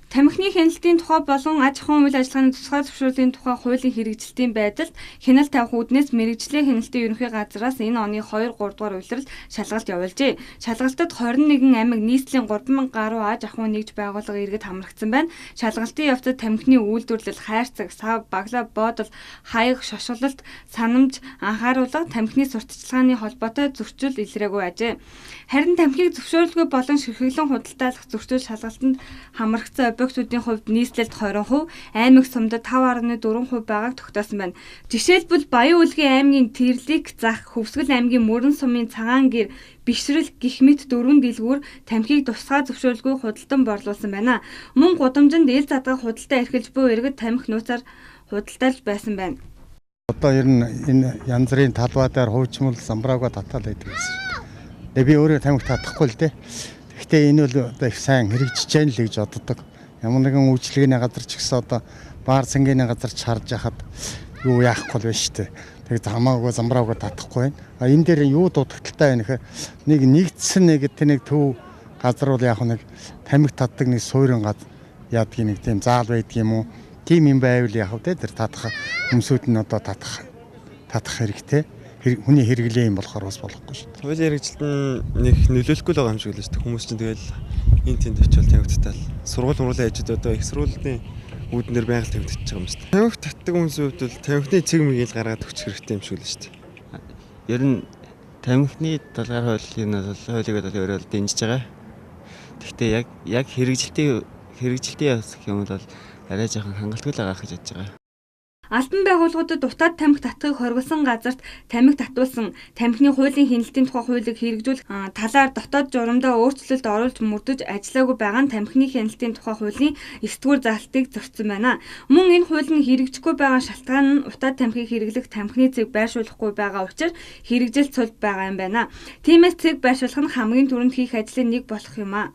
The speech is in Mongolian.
Тамхины хяналтын тухай болон аж ахуйн үйл ажиллагааны тусгай зөвшөөрлөлийн тухай хуулийн хэрэгжилтийн байдалд хяналт авах үүднээс мэргэжлийн хяналтын ерөнхий газраас энэ оны 2-3 дугаар улиралд шалгалт явуулжээ. Шалгалтад 21 аймаг нийслэлийн 3000 гаруй аж ахуйн нэгж байгууллага иргэд хамрагдсан байна. Шалгалтын явцад тамхины үйлдвэрлэл, хайрцаг, сав, баглаа, боодол, хаяг, шошгололт, санамж, анхааруулга, тамхины сурталчилгааны холбоотой зөрчил илрээгүй ажээ. Харин тамхиг зөвшөөрлгүй болон ширхэглэн худалдаалах зөрчил шалгалтанд хамрагдсан объектуудын хувьд нийслэлд 20%, аймаг сумдад 5.4% байгааг тогтоосон байна. Жишээлбэл Баян Үлгийн аймгийн Тэрлик зах, Хөвсгөл аймгийн Мөрөн сумын Цагаан гэр, Бишрэл гэх мэт 4 дэлгүүр тамхиг тусгай зөвшөөрлгүй худалдан борлуулсан байна. Мөн Гудамжинд ил задгах худалдаа эрхэлж буй иргэд тамхи нууцаар худалдаалж байсан байна. Одоо ер нь энэ янз бүрийн талбайдаар хуучмал самбраага татаал байдаг гэсэн. Тэгээ би өөрөө тамхи татахгүй л дээ. Гэхдээ энэ бол одоо их сайн хэрэгжиж байна л гэж боддог. Ямар нэгэн үйлчлэгээний газар ч гэсэн одоо баар цэнгэний газар ч харж яхад юу яахгүй л байна шүү дээ. Тэгээд хамаагүй замбраагаа татахгүй байна. Энэ дээр юу дутагдaltaй байна гэхээр нэг нэгдсэн нэг төв газар бол яг нэг тамхи татдаг нэг суурин гад яадгийн нэг тийм заал байдаг юм уу? Тийм юм байвал яг үү тэр татах хүмүүсүүд нь одоо татах хэрэгтэй. Хүний хэрэглээ юм болохоор бас болохгүй шүү дээ. Хуулийн хэрэгжилт нь нэг нөлөөлөхгүй л байгаа юм шиг л шүү дээ. Хүмүүс чинь тэгэл энэ тэнд очивол тамхитал сургууль муурлаа яжид одоо их сургуулийн үүдэн дээр байгаль тамхитаж байгаа юм шүү дээ. Тамхи татдаг хүмүүсийн хувьд бол тамхины цэг мөгийг гаргаад өгчих хэрэгтэй юм шиг л шүү дээ. Ер нь тамхины талгаар хуулийн бол хуулийг бол өөрөө дэмжиж байгаа. Гэхдээ яг хэрэгжилтийн явах юм бол арай жоохон хангалтгүй л байгаа гэж бодож байгаа. Албан байгууллагуудад дутаад тамхи татахыг хориглосон газарт тамхи татуулсан, тамхины хуулийн хяналтын тухай хуулийг хэрэгжүүлэх талаар дотоод журамдаа өөрчлөлт оруулж мөрдөж ажиллаагүй байгаа нь тамхины хяналтын тухай хуулийн 9-р залтыг зөрчсөн байна. Мөн энэ хууль нь хэрэгжихгүй байгаа шалтгаан нь утаад тамхиг хэрэглэх тамхины цэг байршуулахгүй байгаа учраас хэрэгжилт цул байгаа юм байна. Тиймээс цэг байршуулах нь хамгийн түрүүнд хийх ажлын нэг болох юм а.